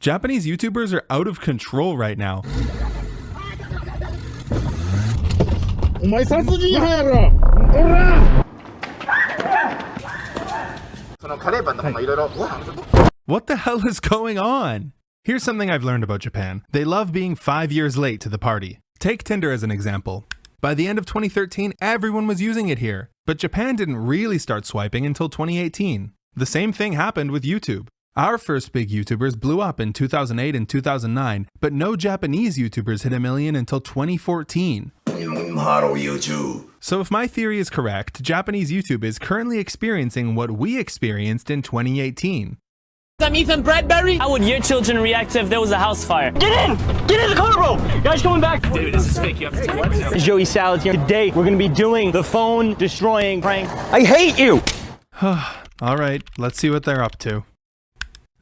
Japanese YouTubers are out of control right now. What the hell is going on? Here's something I've learned about Japan. They love being 5 years late to the party. Take Tinder as an example. By the end of 2013, everyone was using it here. But Japan didn't really start swiping until 2018. The same thing happened with YouTube. Our first big YouTubers blew up in 2008 and 2009, but no Japanese YouTubers hit 1 million until 2014. Hello, YouTube. So if my theory is correct, Japanese YouTube is currently experiencing what we experienced in 2018. I'm Ethan Bradbury. How would your children react if there was a house fire? Get in! Get in the car, bro! You guys coming back? Dude, this is fake. You have to take it right now. Joey Salad here. Today, we're gonna be doing the phone destroying prank. I hate you! Alright, let's see what they're up to.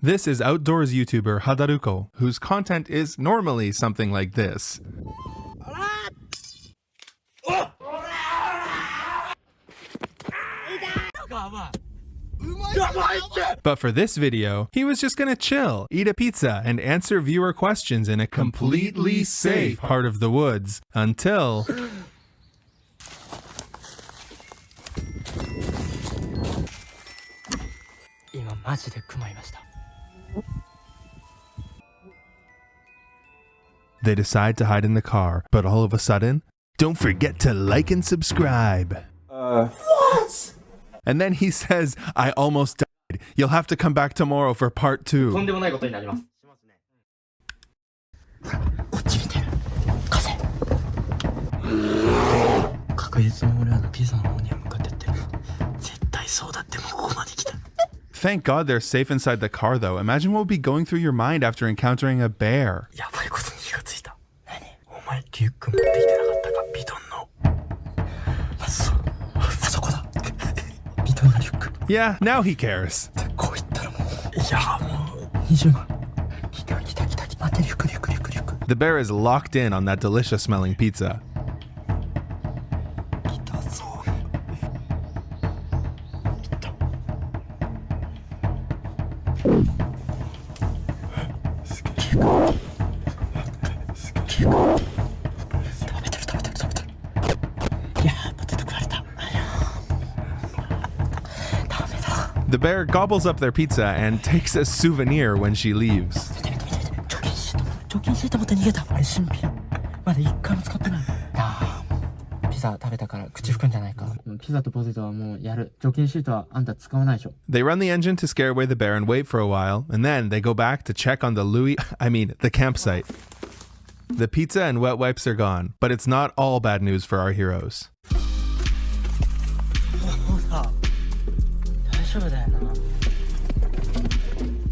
This is outdoors YouTuber Hadaruko, whose content is normally something like this. But for this video, he was just gonna chill, eat a pizza, and answer viewer questions in a completely safe part of the woods, until... They decide to hide in the car, but all of a sudden, don't forget to like and subscribe. What? And then he says, I almost died. You'll have to come back tomorrow for part 2. Thank God they're safe inside the car though. Imagine what would be going through your mind after encountering a bear. Yeah, now he cares. The bear is locked in on that delicious smelling pizza. The bear gobbles up their pizza and takes a souvenir when she leaves. They run the engine to scare away the bear and wait for a while, and then they go back to check on the campsite. The pizza and wet wipes are gone, but it's not all bad news for our heroes.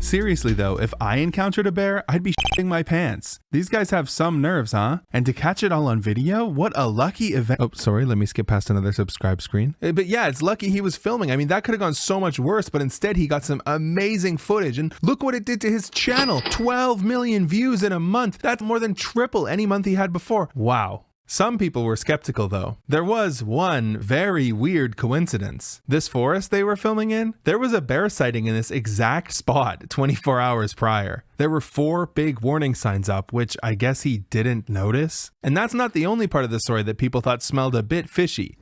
Seriously though, if I encountered a bear, I'd be shitting my pants. These guys have some nerves, huh? And to catch it all on video, what a lucky event. Oh, sorry, let me skip past another subscribe screen. But yeah, it's lucky he was filming. I mean, that could have gone so much worse, but instead he got some amazing footage. And look what it did to his channel. 12 million views in a month. That's more than triple any month he had before. Wow. Some people were skeptical though. There was one very weird coincidence. This forest they were filming in, there was a bear sighting in this exact spot 24 hours prior. There were 4 big warning signs up, which I guess he didn't notice. And that's not the only part of the story that people thought smelled a bit fishy.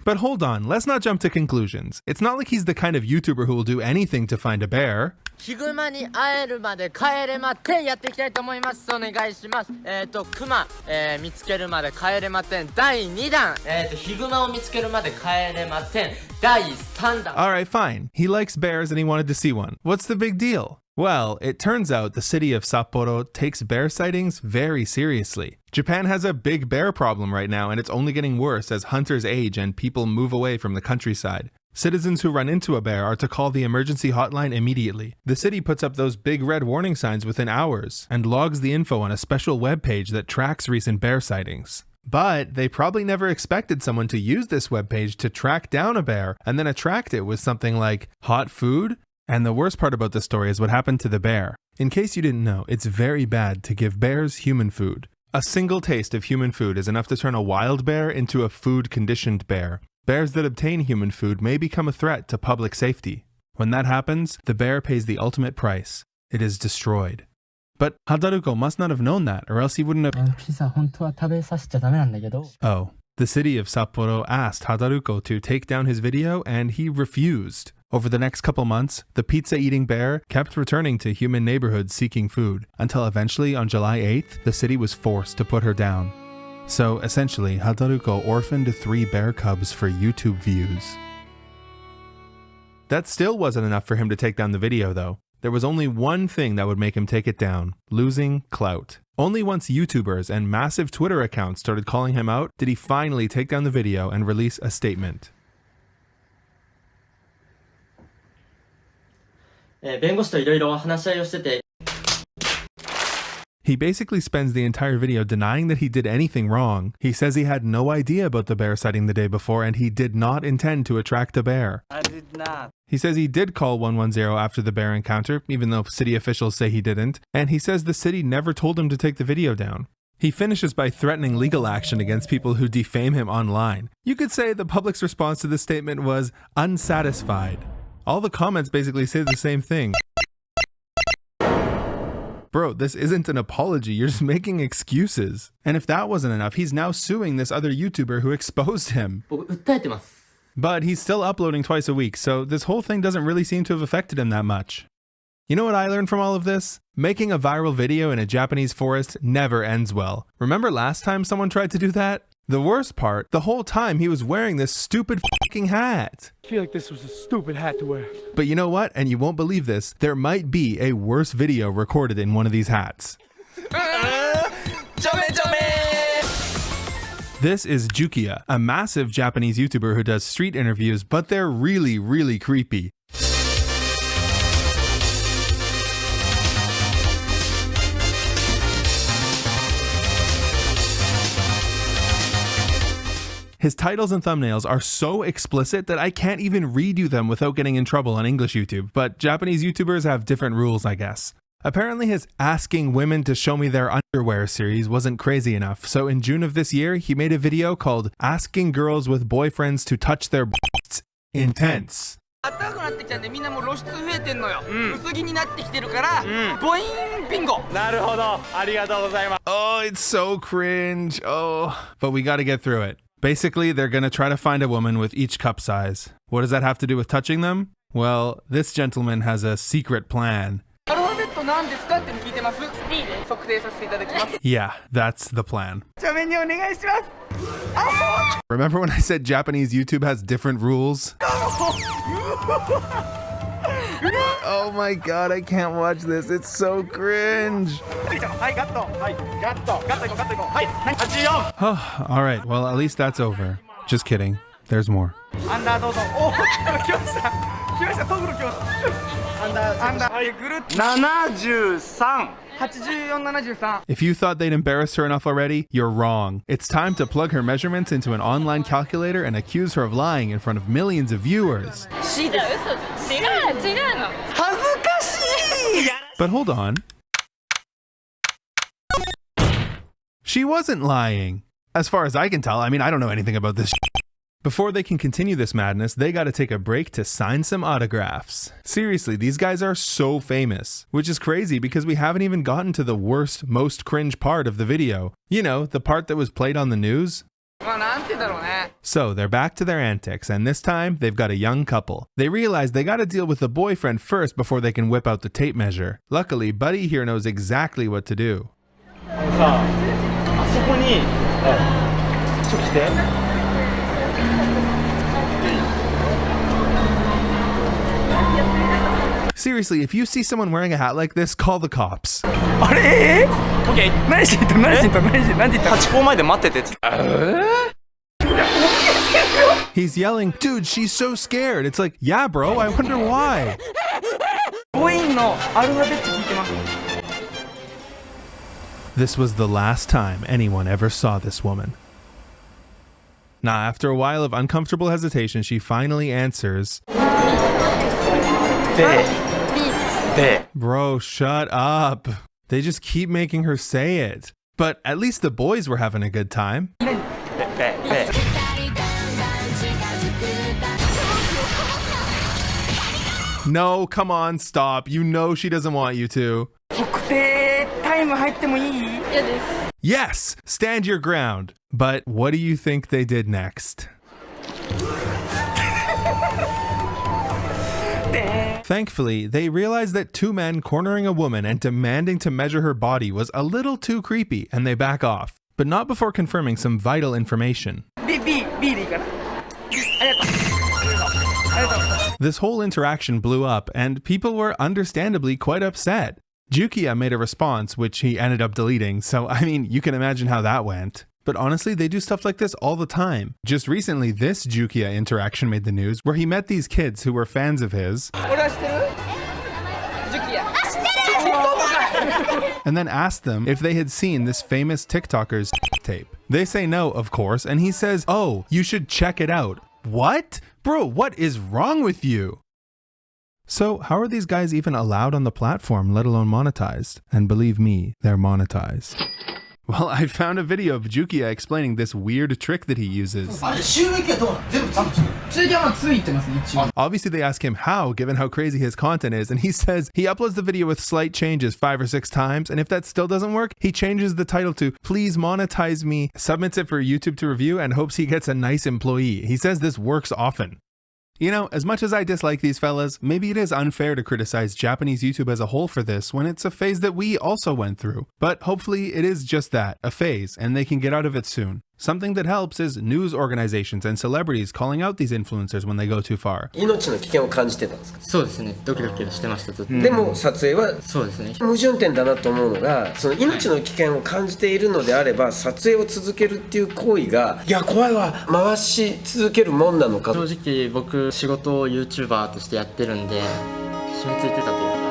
But hold on, let's not jump to conclusions. It's not like he's the kind of YouTuber who will do anything to find a bear. ヒグマに会えるまで帰れませんやっていきたいと思います。お願いします。クマ、見つけるまで帰れません。第2弾。ヒグマを見つけるまで帰れません。第3弾。Alright, fine. He likes bears and he wanted to see one. What's the big deal? Well, it turns out the city of Sapporo takes bear sightings very seriously. Japan has a big bear problem right now, and it's only getting worse as hunters age and people move away from the countryside. Citizens who run into a bear are to call the emergency hotline immediately. The city puts up those big red warning signs within hours and logs the info on a special webpage that tracks recent bear sightings. But they probably never expected someone to use this webpage to track down a bear and then attract it with something like hot food. And the worst part about the story is what happened to the bear. In case you didn't know, it's very bad to give bears human food. A single taste of human food is enough to turn a wild bear into a food-conditioned bear. Bears that obtain human food may become a threat to public safety. When that happens, the bear pays the ultimate price. it is destroyed. But Hadaruko must not have known that, or else he wouldn't have... ピザ本当は食べさせちゃダメなんだけど。 Oh, the city of Sapporo asked Hadaruko to take down his video, and he refused. Over the next couple months, the pizza-eating bear kept returning to human neighborhoods seeking food, until eventually on July 8th, the city was forced to put her down. So essentially, Hadaruko orphaned 3 bear cubs for YouTube views. That still wasn't enough for him to take down the video, though. There was only one thing that would make him take it down: losing clout. Only once YouTubers and massive Twitter accounts started calling him out did he finally take down the video and release a statement. 弁護士といろいろ話し合いをしてて。 He basically spends the entire video denying that he did anything wrong. He says he had no idea about the bear sighting the day before and he did not intend to attract a bear. I did not. He says he did call 110 after the bear encounter, even though city officials say he didn't, and he says the city never told him to take the video down. He finishes by threatening legal action against people who defame him online. You could say the public's response to this statement was unsatisfied. All the comments basically say the same thing. Bro, this isn't an apology, you're just making excuses. And if that wasn't enough, he's now suing this other YouTuber who exposed him. 僕訴えてます。 But he's still uploading twice a week, so this whole thing doesn't really seem to have affected him that much. You know what I learned from all of this? Making a viral video in a Japanese forest never ends well. Remember last time someone tried to do that? The worst part, the whole time he was wearing this stupid fucking hat. I feel like this was a stupid hat to wear. But you know what? And you won't believe this, there might be a worse video recorded in one of these hats. This is Jukia, a massive Japanese YouTuber who does street interviews, but they're really, really creepy. His titles and thumbnails are so explicit that I can't even read you them without getting in trouble on English YouTube, but Japanese YouTubers have different rules, I guess. Apparently his Asking Women to Show Me Their Underwear series wasn't crazy enough, so in June of this year, he made a video called Asking Girls with Boyfriends to Touch Their Butts Intense. 暖かくなってきたんでみんなもう露出増えてんのよ、薄着になってきてるから、ボインビンゴ。なるほど。ありがとうございます。 Oh, it's so cringe. Oh, but we gotta get through it. Basically, they're gonna try to find a woman with each cup size. What does that have to do with touching them? Well, this gentleman has a secret plan. アルファベットなんですかって聞いてます。いいね。測定させていただきます。 Yeah, that's the plan. ちなみにお願いします。 Remember when I said Japanese YouTube has different rules? Oh my god, I can't watch this. It's so cringe. はい、ガット。はい、ガット。ガットいこう、ガットいこう。はい、84。 Alright, well, at least that's over. Just kidding. There's more. アンダーどうぞ。おー、来ました。来ました、トグロ来ました。アンダー、はい、ぐるっと。73。 84、73。 If you thought they'd embarrassed her enough already, you're wrong. It's time to plug her measurements into an online calculator and accuse her of lying in front of millions of viewers. C です。違うの。恥ずかしい。 But hold on. She wasn't lying. As far as I can tell, I mean, I don't know anything about this. Before they can continue this madness, they gotta take a break to sign some autographs. Seriously, these guys are so famous, which is crazy because we haven't even gotten to the worst, most cringe part of the video. You know, the part that was played on the news. まあなんて言うんだろうね。 So they're back to their antics, and this time they've got a young couple. They realize they gotta deal with the boyfriend first before they can whip out the tape measure. Luckily, Buddy here knows exactly what to do. さあそこに、ちょっと来て。 Seriously, if you see someone wearing a hat like this, call the cops. あれオッケー。何して言った何て言った。ハチ公前で待ってて。 He's yelling, dude, she's so scared. It's like, yeah, bro, I wonder why. ボインのアルファベット聞いてます。 This was the last time anyone ever saw this woman. Now, after a while of uncomfortable hesitation, she finally answers, Bro, shut up. They just keep making her say it. But at least the boys were having a good time. No, come on, stop. You know she doesn't want you to. 測定タイム入ってもいい？ Yes, stand your ground. But what do you think they did next? Thankfully, they realized that two men cornering a woman and demanding to measure her body was a little too creepy, and they back off. But not before confirming some vital information. B でいいかな？ This whole interaction blew up, and people were understandably quite upset. Jukia made a response, which he ended up deleting, so I mean, you can imagine how that went. But honestly, they do stuff like this all the time. Just recently, this Jukia interaction made the news, where he met these kids who were fans of his, 俺は知ってる？ジュキヤ。 and then asked them if they had seen this famous TikToker's tape. They say no, of course, and he says, "Oh, you should check it out." What? Bro, what is wrong with you? So how are these guys even allowed on the platform, let alone monetized? And believe me, they're monetized. Well, I found a video of Jukia explaining this weird trick that he uses. あれ収益はどうなの？全部ちゃんとついてはついてますね一応。 Obviously, they ask him how, given how crazy his content is, and he says he uploads the video with slight changes 5 or 6 times, and if that still doesn't work, he changes the title to "Please Monetize Me," submits it for YouTube to review, and hopes he gets a nice employee. He says this works often. You know, as much as I dislike these fellas, maybe it is unfair to criticize Japanese YouTube as a whole for this when it's a phase that we also went through. But hopefully it is just that, a phase, and they can get out of it soon. Something that helps is news organizations and celebrities calling out these influencers when they go too far. 命の危険を感じてたんですか？そうですね、ドキドキしてましたずっと。でも撮影はそうですね。矛盾点だなと思うのが、その命の危険を感じているのであれば撮影を続けるっていう行為が、いや怖いわ、回し続けるもんなのか。正直僕仕事を YouTuber としてやってるんで染みついてたというか。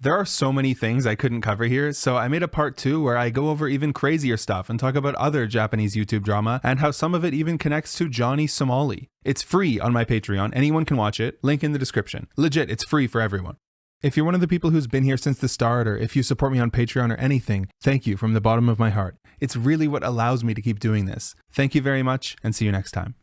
There are so many things I couldn't cover here, so I made a part 2 where I go over even crazier stuff and talk about other Japanese YouTube drama and how some of it even connects to Johnny Somali. It's free on my Patreon, anyone can watch it, link in the description. Legit, it's free for everyone. If you're one of the people who's been here since the start, or if you support me on Patreon or anything, thank you from the bottom of my heart. It's really what allows me to keep doing this. Thank you very much, and see you next time.